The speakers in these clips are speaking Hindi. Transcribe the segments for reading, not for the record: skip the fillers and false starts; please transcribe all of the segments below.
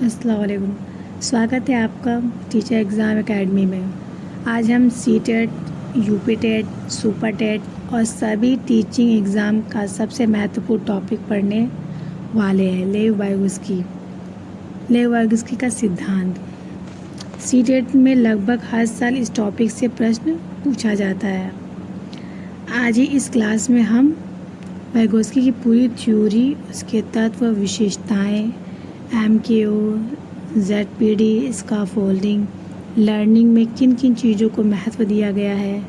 अस्सलाम वालेकुम। स्वागत है आपका टीचर एग्ज़ाम एकेडमी में। आज हम CTET, UP TET, super TET और सभी टीचिंग एग्ज़ाम का सबसे महत्वपूर्ण टॉपिक पढ़ने वाले हैं, लेव वाइगोस्की का सिद्धांत। सीटेट में लगभग हर साल इस टॉपिक से प्रश्न पूछा जाता है। आज ही इस क्लास में हम वाइगोस्की की पूरी थ्योरी, उसके तत्व, विशेषताएँ, MKO, ZPD, स्कैफोल्डिंग, लर्निंग में किन किन चीज़ों को महत्व दिया गया है,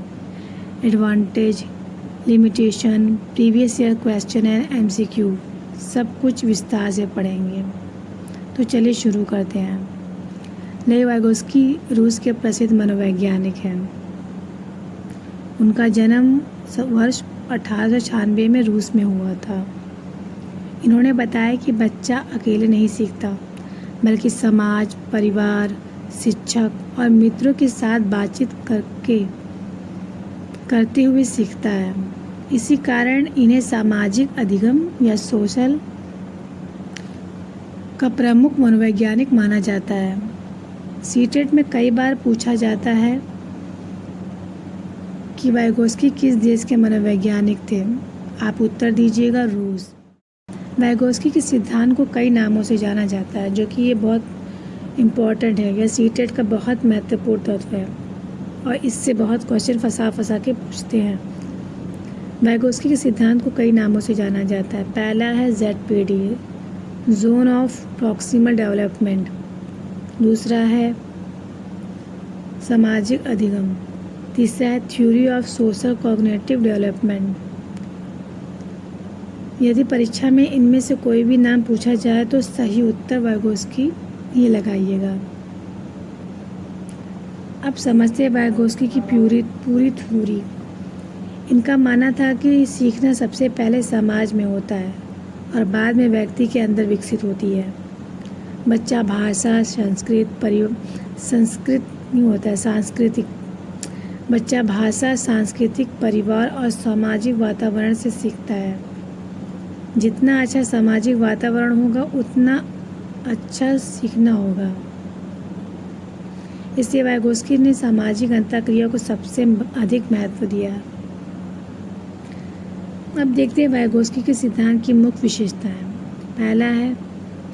advantage, limitation, previous year question and MCQ, सब कुछ विस्तार से पढ़ेंगे। तो चलिए शुरू करते हैं। लेव वाइगोस्की रूस के प्रसिद्ध मनोवैज्ञानिक हैं। उनका जन्म वर्ष 1896 में रूस में हुआ था। इन्होंने बताया कि बच्चा अकेले नहीं सीखता, बल्कि समाज, परिवार, शिक्षक और मित्रों के साथ बातचीत करते हुए सीखता है। इसी कारण इन्हें सामाजिक अधिगम या सोशल का प्रमुख मनोवैज्ञानिक माना जाता है। सीटेट में कई बार पूछा जाता है कि वाइगोस्की किस देश के मनोवैज्ञानिक थे। आप उत्तर दीजिएगा रूस। वाइगोस्की के सिद्धांत को कई नामों से जाना जाता है, जो कि ये बहुत इम्पोर्टेंट है। यह सीटेट का बहुत महत्वपूर्ण तत्व है और इससे बहुत क्वेश्चन फंसा के पूछते हैं। वाइगोस्की के सिद्धांत को कई नामों से जाना जाता है। पहला है ZPD, zone of proximal development. दूसरा है सामाजिक अधिगम। तीसरा है theory of social cognitive development. यदि परीक्षा में इनमें से कोई भी नाम पूछा जाए तो सही उत्तर वाइगोस्की ही लगाइएगा। अब समझते हैं वाइगोस्की की पूरी थ्योरी। इनका मानना था कि सीखना सबसे पहले समाज में होता है और बाद में व्यक्ति के अंदर विकसित होती है। बच्चा भाषा, सांस्कृतिक, परिवार और सामाजिक वातावरण से सीखता है। जितना अच्छा सामाजिक वातावरण होगा उतना अच्छा सीखना होगा। इसलिए वाइगोस्की ने सामाजिक अंतःक्रिया को सबसे अधिक महत्व दिया। अब देखते हैं वाइगोस्की के सिद्धांत की मुख्य विशेषताएं। पहला है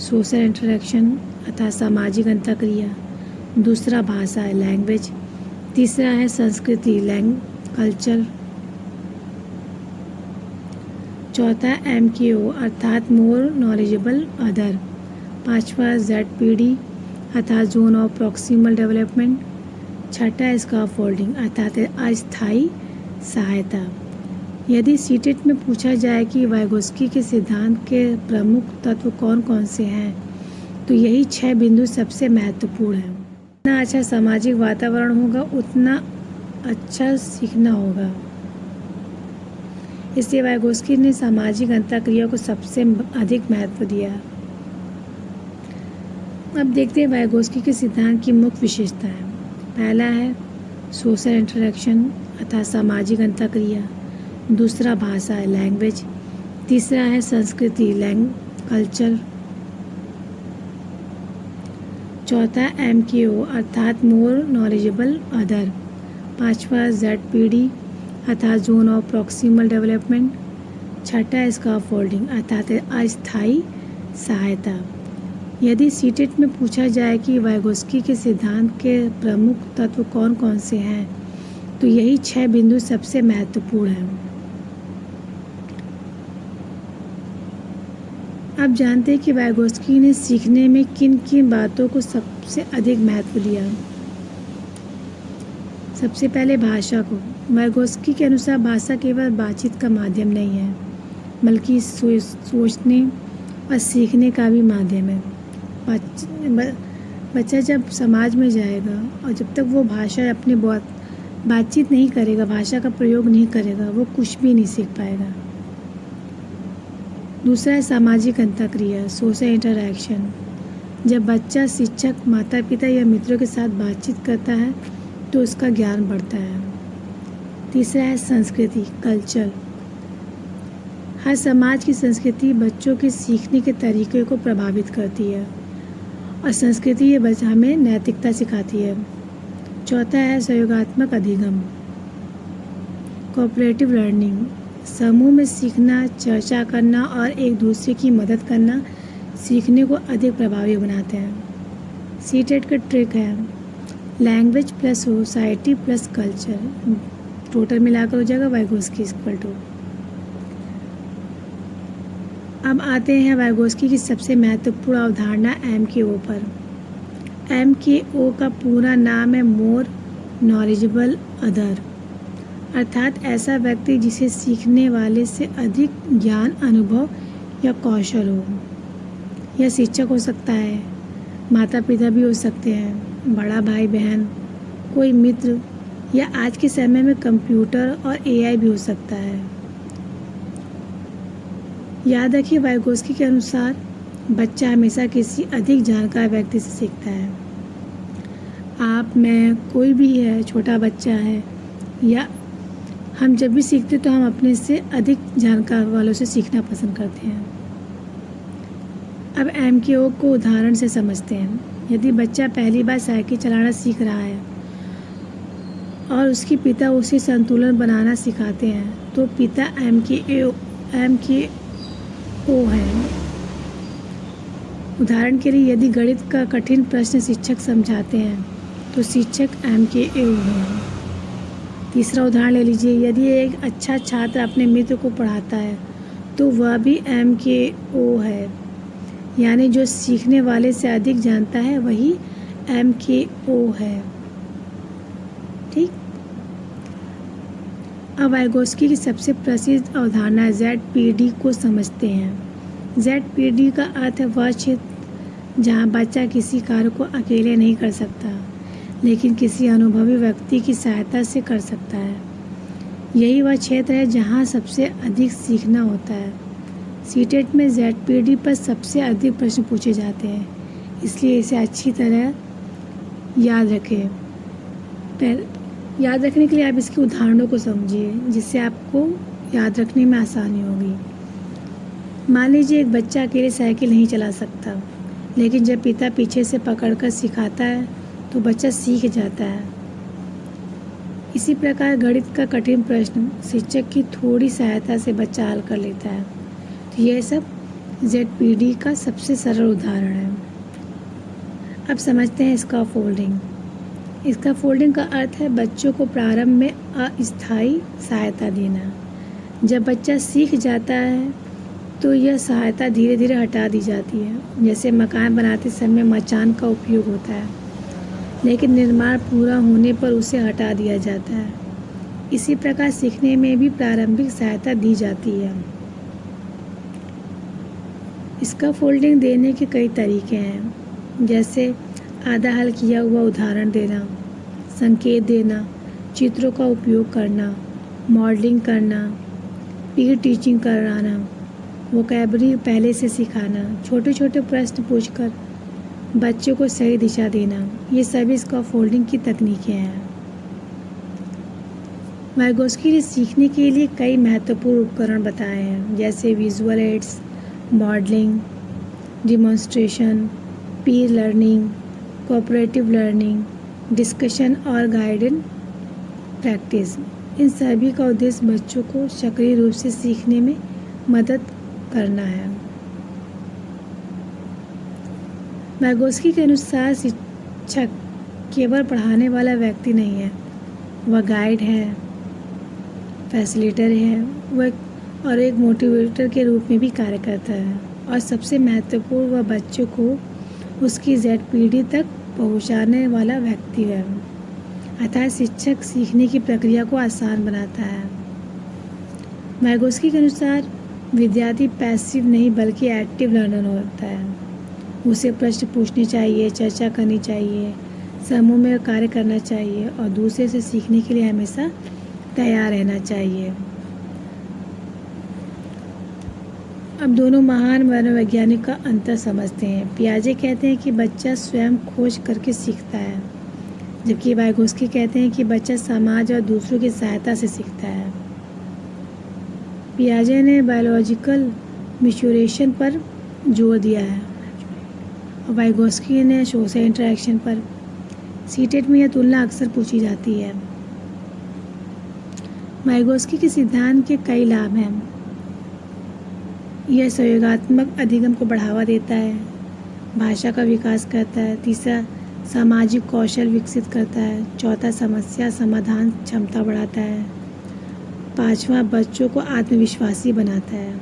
सोशल इंटरेक्शन अर्थात सामाजिक अंतःक्रिया। दूसरा भाषा है लैंग्वेज। तीसरा है संस्कृति कल्चर। चौथा MKO अर्थात मोर नॉलेजेबल अदर। पांचवा ZPD अर्थात जोन ऑफ प्रॉक्सिमल डेवलपमेंट। छठा स्कैफोल्डिंग अर्थात अस्थायी सहायता। यदि सीटेट में पूछा जाए कि वाइगोस्की के सिद्धांत के प्रमुख तत्व कौन कौन से हैं, तो यही 6 बिंदु सबसे महत्वपूर्ण हैं। जितना अच्छा सामाजिक वातावरण होगा उतना अच्छा सीखना होगा। इसलिए वाइगोस्की ने सामाजिक अंतःक्रिया को सबसे अधिक महत्व दिया। अब देखते हैं वाइगोस्की के सिद्धांत की मुख्य विशेषताएं। पहला है सोशल इंटरेक्शन अर्थात सामाजिक अंतःक्रिया। दूसरा भाषा है लैंग्वेज। तीसरा है संस्कृति कल्चर। चौथा MKO अर्थात मोर नॉलेजेबल अदर। पांचवा ZPD अर्थात जोन ऑफ प्रॉक्सिमल डेवलपमेंट। छठा स्कैफोल्डिंग अर्थात अस्थायी सहायता। यदि सीटेट में पूछा जाए कि वाइगोस्की के सिद्धांत के प्रमुख तत्व कौन कौन से हैं, तो यही 6 बिंदु सबसे महत्वपूर्ण हैं। अब जानते हैं कि वाइगोस्की ने सीखने में किन किन बातों को सबसे अधिक महत्व दिया। सबसे पहले भाषा को। वाइगोस्की के अनुसार भाषा केवल बातचीत का माध्यम नहीं है, बल्कि सोचने और सीखने का भी माध्यम है। बच्चा जब समाज में जाएगा और जब तक वो भाषा अपने बातचीत नहीं करेगा, भाषा का प्रयोग नहीं करेगा, वो कुछ भी नहीं सीख पाएगा। दूसरा है सामाजिक अंतःक्रिया, सोशल इंटरैक्शन। जब बच्चा शिक्षक, माता पिता या मित्रों के साथ बातचीत करता है तो उसका ज्ञान बढ़ता है। तीसरा है संस्कृति कल्चर। हर समाज की संस्कृति बच्चों के सीखने के तरीके को प्रभावित करती है और संस्कृति ये बच्चा हमें नैतिकता सिखाती है। चौथा है सहयोगात्मक अधिगम, कोऑपरेटिव लर्निंग। समूह में सीखना, चर्चा करना और एक दूसरे की मदद करना सीखने को अधिक प्रभावी बनाते हैं। सीटेट का ट्रिक है language plus society plus culture, total मिलाकर हो जाएगा वाइगोस्की इक्वल टू। अब आते हैं वाइगोस्की की सबसे महत्वपूर्ण अवधारणा MKO पर। MKO का पूरा नाम है मोर नॉलेजेबल अदर, अर्थात ऐसा व्यक्ति जिसे सीखने वाले से अधिक ज्ञान, अनुभव या कौशल हो। यह शिक्षक हो सकता है, माता पिता भी हो सकते हैं, बड़ा भाई बहन, कोई मित्र, या आज के समय में कंप्यूटर और AI भी हो सकता है। याद रखिए वाइगोस्की के अनुसार बच्चा हमेशा किसी अधिक जानकार व्यक्ति से सीखता है। आप, मैं, कोई भी है, छोटा बच्चा है, या हम जब भी सीखते तो हम अपने से अधिक जानकार वालों से सीखना पसंद करते हैं। अब MKO को उदाहरण से समझते हैं। यदि बच्चा पहली बार साइकिल चलाना सीख रहा है और उसके पिता उसे संतुलन बनाना सिखाते हैं तो पिता MKO है। उदाहरण के लिए यदि गणित का कठिन प्रश्न शिक्षक समझाते हैं तो शिक्षक MKO है। तीसरा उदाहरण ले लीजिए, यदि एक अच्छा छात्र अपने मित्र को पढ़ाता है तो वह भी MKO है, यानी जो सीखने वाले से अधिक जानता है वही MKO है। ठीक। अब वाइगोस्की की सबसे प्रसिद्ध अवधारणा ZPD को समझते हैं। ZPD का अर्थ है वह क्षेत्र जहाँ बच्चा किसी कार्य को अकेले नहीं कर सकता, लेकिन किसी अनुभवी व्यक्ति की सहायता से कर सकता है। यही वह क्षेत्र है जहाँ सबसे अधिक सीखना होता है। सीटेट में ZPD पर सबसे अधिक प्रश्न पूछे जाते हैं, इसलिए इसे अच्छी तरह याद रखें। याद रखने के लिए आप इसके उदाहरणों को समझिए, जिससे आपको याद रखने में आसानी होगी। मान लीजिए एक बच्चा अकेले साइकिल नहीं चला सकता, लेकिन जब पिता पीछे से पकड़कर सिखाता है तो बच्चा सीख जाता है। इसी प्रकार गणित का कठिन प्रश्न शिक्षक की थोड़ी सहायता से बच्चा हल कर लेता है। तो यह सब ZPD का सबसे सरल उदाहरण है। अब समझते हैं स्कैफोल्डिंग। स्कैफोल्डिंग का अर्थ है बच्चों को प्रारंभ में अस्थायी सहायता देना। जब बच्चा सीख जाता है तो यह सहायता धीरे धीरे हटा दी जाती है। जैसे मकान बनाते समय मचान का उपयोग होता है, लेकिन निर्माण पूरा होने पर उसे हटा दिया जाता है। इसी प्रकार सीखने में भी प्रारंभिक सहायता दी जाती है। स्कैफोल्डिंग देने के कई तरीके हैं, जैसे आधा हल किया हुआ उदाहरण देना, संकेत देना, चित्रों का उपयोग करना, मॉडलिंग करना, पीर टीचिंग कराना, वोकैबुलरी पहले से सिखाना, छोटे छोटे प्रश्न पूछकर बच्चों को सही दिशा देना, ये सभी स्कैफोल्डिंग की तकनीकें हैं। वाइगोस्की ने सीखने के लिए कई महत्वपूर्ण उपकरण बताए हैं, जैसे विजुअल एड्स, मॉडलिंग, डिमॉन्स्ट्रेशन, पीर लर्निंग, कोऑपरेटिव लर्निंग, डिस्कशन और गाइडेड प्रैक्टिस। इन सभी का उद्देश्य बच्चों को सक्रिय रूप से सीखने में मदद करना है। वाइगोस्की के अनुसार शिक्षक केवल पढ़ाने वाला व्यक्ति नहीं है, वह गाइड है, फैसिलिटेटर है, वह और एक मोटिवेटर के रूप में भी कार्य करता है। और सबसे महत्वपूर्ण, वह बच्चों को उसकी ZPD तक पहुंचाने वाला व्यक्ति है। अतः शिक्षक सीखने की प्रक्रिया को आसान बनाता है। वाइगोस्की के अनुसार विद्यार्थी पैसिव नहीं बल्कि एक्टिव लर्नर होता है। उसे प्रश्न पूछने चाहिए, चर्चा करनी चाहिए, समूह में कार्य करना चाहिए और दूसरे से सीखने के लिए हमेशा तैयार रहना चाहिए। अब दोनों महान मनोवैज्ञानिक का अंतर समझते हैं। पियाजे कहते हैं कि बच्चा स्वयं खोज करके सीखता है, जबकि वाइगोस्की कहते हैं कि बच्चा समाज और दूसरों की सहायता से सीखता है। पियाजे ने बायोलॉजिकल मैच्योरेशन पर जोर दिया है और वाइगोस्की ने सोशल इंटरेक्शन पर। सीटेट में यह तुलना अक्सर पूछी जाती है। वाइगोस्की के सिद्धांत के कई लाभ हैं। यह सहयोगात्मक अधिगम को बढ़ावा देता है, भाषा का विकास करता है। तीसरा, सामाजिक कौशल विकसित करता है। चौथा, समस्या समाधान क्षमता बढ़ाता है। पांचवा, बच्चों को आत्मविश्वासी बनाता है।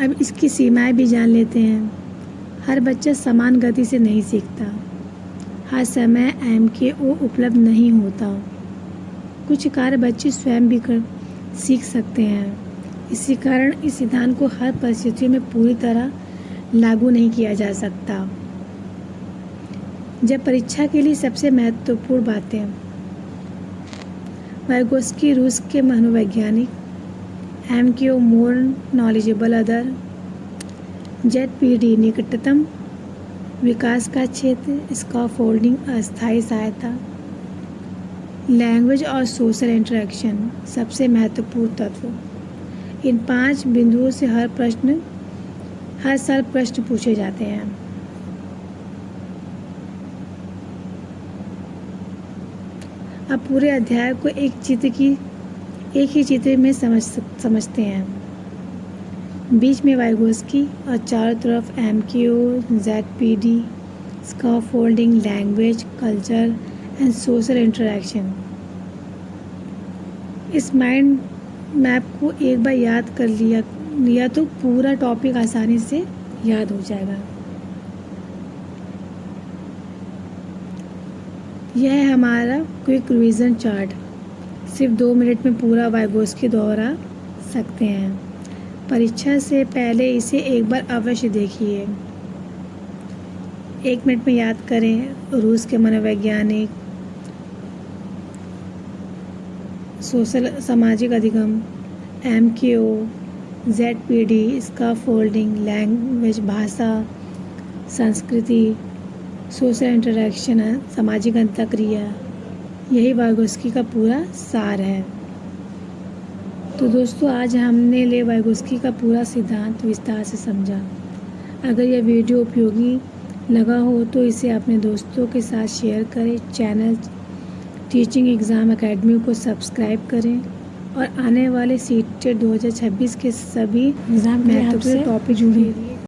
अब इसकी सीमाएं भी जान लेते हैं। हर बच्चा समान गति से नहीं सीखता। हर समय MKO उपलब्ध नहीं होता। कुछ कार्य बच्चे स्वयं भी कर सीख सकते हैं। इसी कारण इस सिद्धांत को हर परिस्थितियों में पूरी तरह लागू नहीं किया जा सकता। जब परीक्षा के लिए सबसे महत्वपूर्ण बातें। वाइगोस्की रूस के मनोवैज्ञानिक। MKO more knowledgeable other. ZPD निकटतम विकास का क्षेत्र। स्कैफोल्डिंग अस्थायी सहायता। लैंग्वेज और सोशल इंटरेक्शन सबसे महत्वपूर्ण तत्व। इन 5 बिंदुओं से हर साल प्रश्न पूछे जाते हैं। अब पूरे अध्याय को एक ही चित्र में समझते हैं। बीच में वाइगोस्की और चारों तरफ MKO, ZPD, scaffolding, language, culture and social interaction. इस माइंड मैप को एक बार याद कर लिया तो पूरा टॉपिक आसानी से याद हो जाएगा। यह है हमारा क्विक रिवीजन चार्ट। सिर्फ 2 मिनट में पूरा वाइगोस्की दोहरा सकते हैं। परीक्षा से पहले इसे एक बार अवश्य देखिए। 1 मिनट में याद करें। रूस के मनोवैज्ञानिक, सोशल सामाजिक अधिगम, MKO, ZPD, स्कैफोल्डिंग, लैंग्वेज भाषा, संस्कृति, सोशल इंटरेक्शन, सामाजिक अंतःक्रिया। यही वाइगोस्की का पूरा सार है। तो दोस्तों, आज हमने वाइगोस्की का पूरा सिद्धांत विस्तार से समझा। अगर यह वीडियो उपयोगी लगा हो तो इसे अपने दोस्तों के साथ शेयर करें। चैनल टीचिंग एग्ज़ाम एकेडमी को सब्सक्राइब करें और आने वाले सीटेट 2026 के सभी महत्वपूर्ण टॉपिक जुड़े